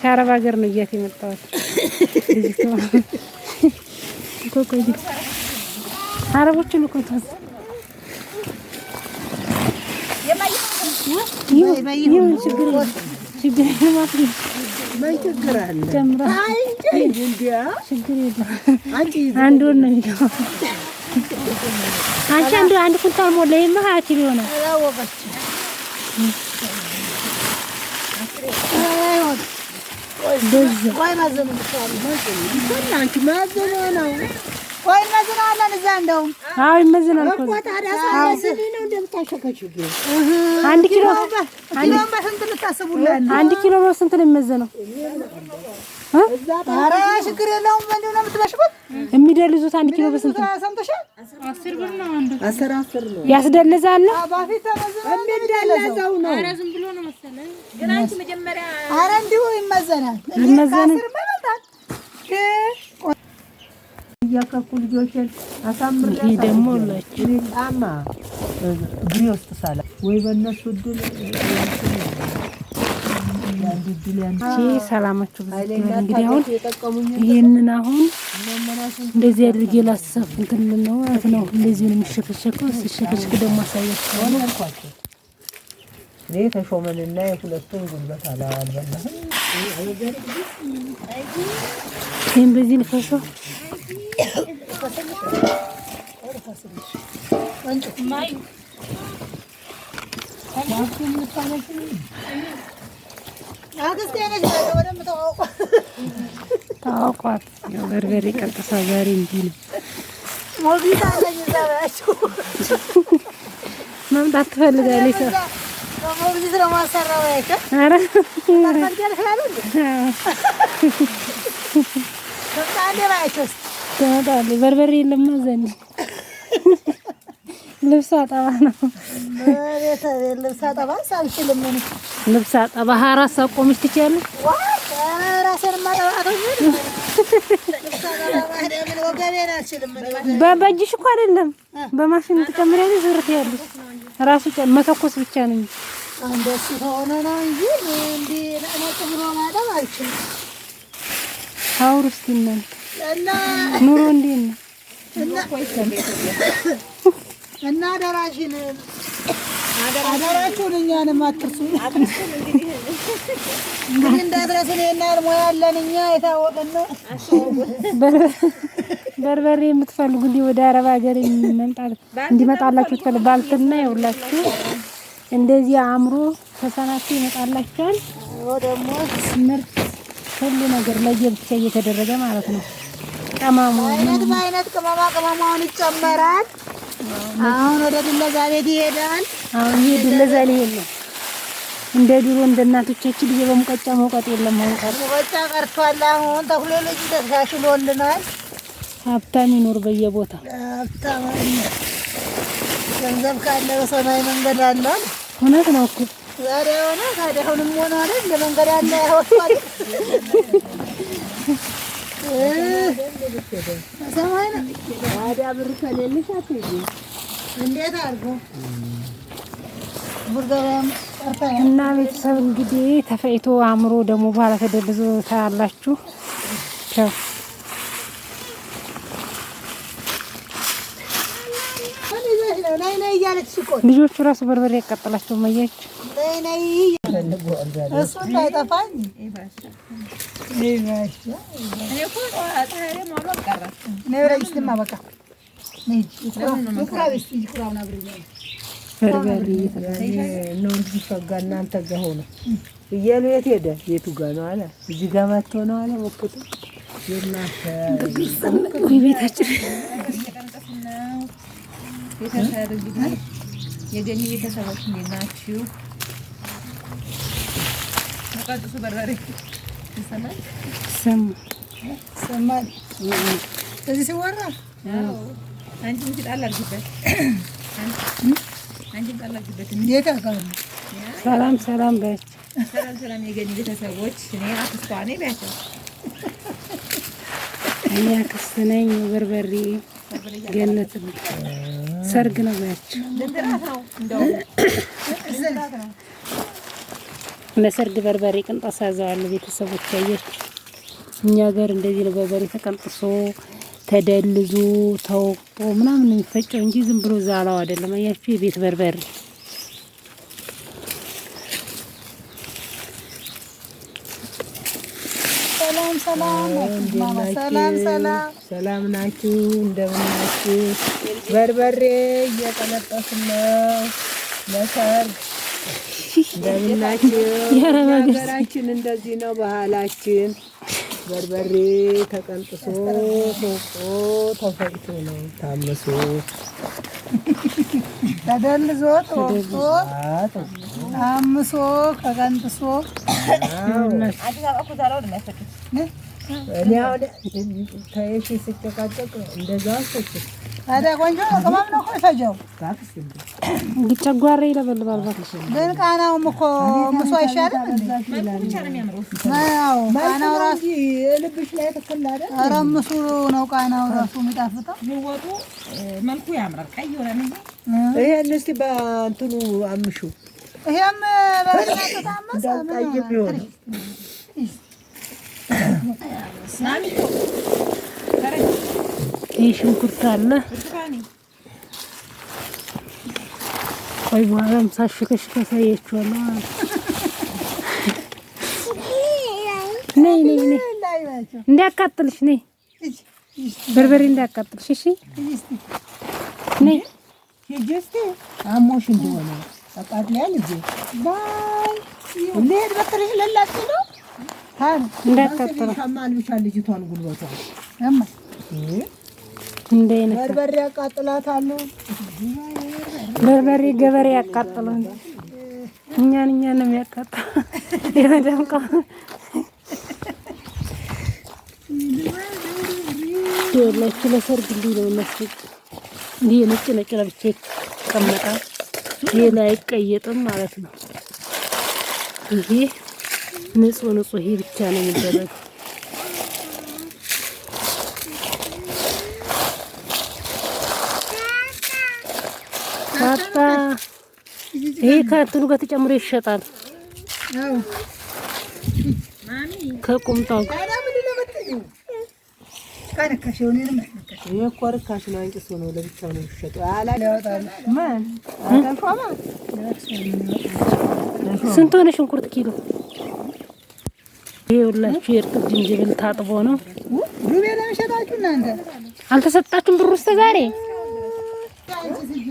ከአረብ ሀገር ነው እያት የመጣሁት ኮኮይ አረቦችን እኮ ተወስ ችግር አንድ ወር ነው የሚለው አንድ ኩንታል ሞላ ይማሃት ይሆናል ቆይ ማዘኑ ነው ቆይ ማዘናለን እዛ እንደው አዎ ይመዘናል እኮ ታዲያ ነው እንደምታሸከችው አንድ ኪሎ በስንት ልታስቡላን አንድ ኪሎ ነው ስንት ነው የሚመዘነው ኧረ ችግር የለውም ምንድን ነው የምትበሽኩት የሚደልዙት አንድ ኪሎ በስንት ነው ሰምተሻል 10 ብር ነው አንዱ 10 ነው ያስደልዛል ባፊት ተመዘነው ነው ኧረ ዝም ብሎ ነው መሰለኝ ግን አንቺ መጀመሪያ ኧረ እንዲሁ ይመዘናል ያከኩ ልጆችን አሳምር ይሄ ደግሞ ለች አማ ግሪ ውስጥ ሳላ ወይ በእነሱ ድል ሰላማችሁ እንግዲህ አሁን ይሄንን አሁን እንደዚህ አድርጌ ላሰፍ እንትን ነው ማለት ነው እንደዚህ ነው የሚሸከሸከው ሲሸከሸክ ደግሞ አሳያችሁ አልኳችሁ እኔ ተሾመንና የሁለቱን ጉልበት አላልበላህ ይሄን በዚህ ልፈሶ ታውቋት በርበሬ ቀጥታ ዛሬ እንጂ ነው ሞግዚት አለኝ ዘባችሁ መምጣት ትፈልጋለች ሞግዚት ነው ማሰራው አይከ አረ ታርገል ይላል ተጣለ ባይተስ ተጣለ በርበሬ የለም ዘንድ ልብስ አጠባ ነው ልብስ አጠባ ሳልችልም ነው ልብስ አጠባ 24 ሰዓት ቆምሽ ትችያለሽ ራሴን ማጠባው በእጅሽ እኮ አይደለም በማሽን ትጨምሪያለሽ ዝርት ያለሽ ራሱ መተኮስ ብቻ ነው እንደሱ ሆነ ነው እንጂ እንዴ ለነጥ ብሎ ማጠብ አይችልም አውርስቲነን ኑሮ እንዴት ነው እና አደራሽን አደራችሁን እኛንም አትርሱ እንግዲህ እንዳትረሱን የናል ሞያ ያለን እኛ የታወቀን ነው በርበሬ የምትፈልጉ እንዲህ ወደ አረብ ሀገር እንመጣለን እንዲመጣላችሁ ትፈልጉ ባልትና ይውላችሁ እንደዚህ አምሮ ተሰናችሁ ይመጣላችኋል ደግሞ ምርጥ ሁሉ ነገር ለየብቻ እየተደረገ ማለት ነው ቀማሙ አይነት ቅመማውን ይጨመራል አሁን ወደ ድለዛ ቤት ይሄዳል አሁን ይሄ ድለዛ ሊሄድ ነው እንደ ድሮ እንደ እናቶቻችን ጊዜ በሙቀጫ መውቀጥ የለም አሁን ሙቀጫ ቀርቷል አሁን ቴክኖሎጂ ተሻሽሎልናል ሀብታም ይኖር በየቦታው ሀብታም ገንዘብ ካለ በሰማይ መንገድ አለ እውነት ነው እኮ ዛሬ ሆነ ታዲያ አሁንም ሆነ አይደል ለመንገድ አለ ያወጣል ሰማይ ነው ታዲያ ብር ከሌለሽ አትሄጂ እንዴት አድርጎ ቡርጋም እና ቤተሰብ እንግዲህ ተፈይቶ አምሮ ደግሞ በኋላ ተደልዞ ታያላችሁ ቻው ልጆቹ ራሱ በርበሬ ያቃጠላቸው ማያች ነይ እሱ ታይጣፋኝ ይባሽ እኔ እኮ ታሪያ ማውራት ቀረ ነይ ረጅትማ በቃ ነይ ይኩራውና ብርኛ በርበሬ ነው ይፈጋና አንተ ጋር ሆነ እየሉ የት ሄደ የቱ ጋር ነው አለ እዚህ ጋር መጥቶ ነው አለ ወቅቱ የናፈ ወይ ቤታችን ቤተሰብ እንግዲህ የገኒ ቤተሰቦች ናችሁ መቃጥሱ በርበሬ ይሰማል ሰማል እዚህ ሲወራ አዎ አንቺ ምን ታላልኩበት አንቺ ታላልኩበት እንዴት አጋር ሰላም በች ሰላም የገኒ ቤተሰቦች እኔ አክስቷ ነኝ ባያቸው እኔ አክስት ነኝ በርበሬ ገነት ሰርግ ነው ባያቸው ለሰርግ በርበሬ ቅንጣት ያዘዋል ቤተሰቦች ያያችሁ። እኛ ሀገር እንደዚህ ነው በርበሬ ተቀንጥሶ ተደልዞ ተወቅጦ ምናምን የሚፈጨው እንጂ ዝም ብሎ ዛላው አይደለም። አያችሁ የቤት በርበሬ ሰላም ናችሁ? እንደምን ናችሁ? በርበሬ እየቀነጠስን ነው ለሰርግ። እንደምን ናችሁ? ሀገራችን እንደዚህ ነው ባህላችን። በርበሬ ተቀንጥሶ ተወቅጦ ተፈጭቶ ነው ታምሶ ተደልዞ ተወቅጦ ታምሶ ተቀንጥሶ እኔ አሁን ተይሽ ሲጨቃጨቅ እንደዛ አልፈጭም። ታዲያ ቆንጆ ቅመም ነው እኮ የፈጀው። ጨጓራ ይለበልባል እባክሽ። ግን ቃናውም እኮ ምሶ አይሻልም እንዴ? ቃናው ራሱ የልብሽ ላይ ትክክል አይደል? ኧረ ምሱ ነው ቃናው ራሱ የሚጣፍጠው። ይወጡ መልኩ ያምራል። ቀይ ሆነ እንዴ? ይሄን እስቲ በእንትኑ አምሹ። ይሄም በርበሬ ተታመሰ ቀይ ቢሆን ይህ ሽንኩርት አለ። ቆይ በኋላ ሳሽከሽከ ሳያችኋለሁ። ነይ እንዳያቃጥልሽ፣ ነይ በርበሬ እንዳያቃጥልሽ። እሺ ነይ ሂጂስቲ አሞሽ እንደሆነ አቃጥያል እንጂ ባይ እንዴት በትርሽ ለላጥ ነው እንዳያቃጥልሽ። ሻማል ብቻ ልጅቷን ጉልበቷን እንደኔ በርበሬ ያቃጥላታል። በርበሬ ገበሬ ያቃጥለው እኛን ነው የሚያቃጥለው። የመደምቃ ለለች ለሰርግ እንዲህ ነው መስጊድ እንዲህ ነጭ ለብቻ ይቀመጣል። ሌላ አይቀየጥም ማለት ነው። ይሄ ንጹህ ይሄ ብቻ ነው የሚደረገው። ታታ ይሄ ከእንትኑ ጋር ተጨምሮ ይሸጣል። አዎ ከቁምጣው ይሄ እኮ ርካሽ ነው። አንጭ ሰው ነው ለብቻው ነው የሚሸጠው። ማን ስንት ሆነ ሽንኩርት ኪሎ? ይሄ ሁላችሁ የእርጥብ ዝንጅብል ታጥቦ ነው። ዱቤ ለምሸጣችሁ እናንተ አልተሰጣችሁም ብሩ እስከ ዛሬ?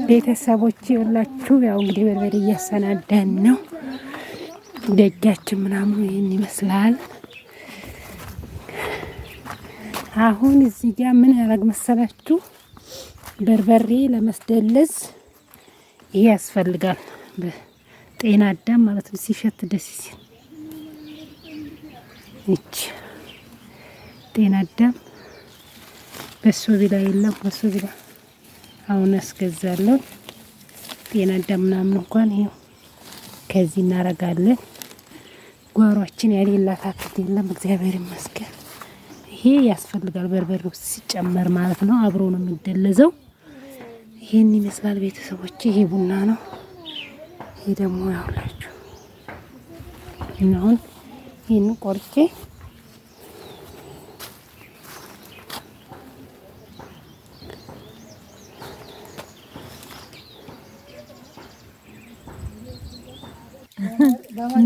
ቤተሰቦቼ ሁላችሁ ያው እንግዲህ በርበሬ እያሰናዳን ነው። ደጃችን ምናምን ይሄን ይመስላል። አሁን እዚህ ጋር ምን ያደርግ መሰላችሁ? በርበሬ ለመስደለዝ ይሄ ያስፈልጋል። በጤና አዳም ማለት ነው። ሲሸት ደስ ሲል እቺ ጤና አዳም በሶ ቢላ የለም። በሶ ቢላ አሁን አስገዛለሁ። ጤና አዳም ምናምን እንኳን ይሄው ከዚህ እናረጋለን። ጓሯችን ያሌላት አትክልት የለም፣ እግዚአብሔር ይመስገን። ይሄ ያስፈልጋል በርበሬ ውስጥ ሲጨመር ማለት ነው። አብሮ ነው የሚደለዘው። ይሄን ይመስላል ቤተሰቦች። ይሄ ቡና ነው። ይሄ ደግሞ ያውላችሁ እና አሁን ይሄን ቆርጬ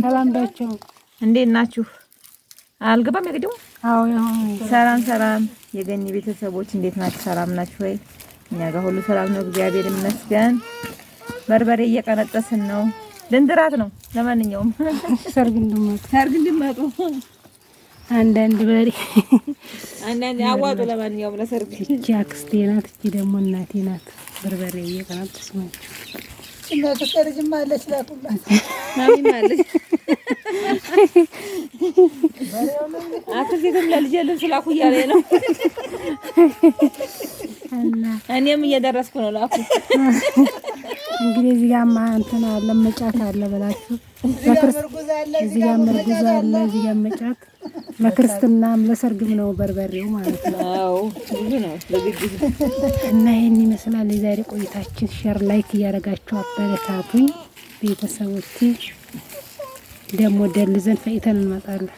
ሰላምዳችሁ እንዴት ናችሁ? አልገባም ያገደው። አዎ ሰላም የገኒ ቤተሰቦች እንዴት ናችሁ? ሰላም ናችሁ ወይ? እኛ ጋር ሁሉ ሰላም ነው፣ እግዚአብሔር ይመስገን። በርበሬ እየቀነጠስን ነው። ልንድራት ነው። ለማንኛውም ሰርግ እንድመጡ አንዳንድ በሬ አዋጡ። ለማንኛውም ለሰርግ እቺ አክስቴ ናት፣ እቺ ደግሞ እናቴ ናት። በርበሬ እየቀነጠስ ነው። እናት ሰርጅማ አለች ላኩላት ማሚ ማለት አክስቴም ለልጄ ልብስ ላኩ እያለ ነው። እኔም እየደረስኩ ነው ላኩ። እንግዲህ እዚህ ጋር እንትን አለ መጫት አለ ብላችሁ እዚህ ጋር መርጉዝ አለ፣ እዚህ ጋር መጫት ለክርስትናም ለሰርግም ነው በርበሬው ማለት ነው። አዎ ብዙ ነው ለግድ እና ይሄን ይመስላል የዛሬ ቆይታችን። ሼር ላይክ እያደረጋችሁ አበረታቱኝ ቤተሰቦቼ። ደግሞ ደልዘን ፈይተን እንመጣለን።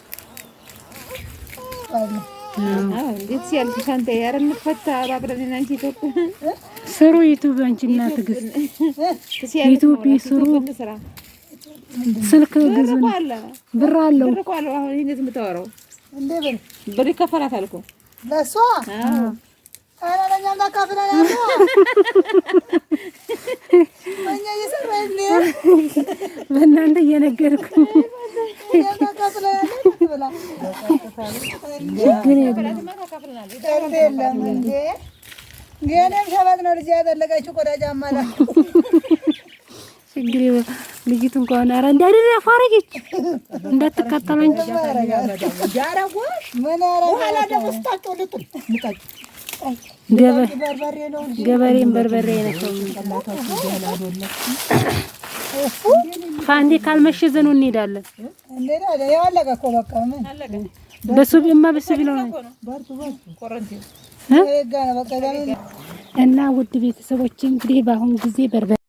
እንዴት ሲያልፍ ሻንተ ያረን ፈታ ባብረን አንቺ ኢትዮጵያ ስሩ ዩቲዩብ አንቺና ትግስት ዩቲዩብ ስሩ ስልክ ግዙ ብር አለው አሁን እንዴት የምታወራው እንዴ ብር ይከፈላታል እኮ ለሷ አራለኛም ታካፍላ ያለው ማኛ እየሰራኝ ነው በእናንተ እየነገርኩ ታካፍላ ያለው ብላ ችግር የለም እንዴ ገነም ሸበት ነው ልጅ ያጠለቀችው ቆዳ ጫማ ላይ ችግር ልጅቱ እንኳን ኧረ እንዳይደረ ፋረገች እንዳትከተለኝ ያረጉ ምን በኋላ ደግሞ ስታቸው ልጥል ገበሬን በርበሬ ነው ፋንዴ ካልመሸ ዘኑ እንሄዳለን። እንሄዳለን። ያው አለቀ እኮ በቃ ምን በሱብማ በሱብ ነው እና ውድ ቤተሰቦች እንግዲህ በአሁኑ ጊዜ በርበሬ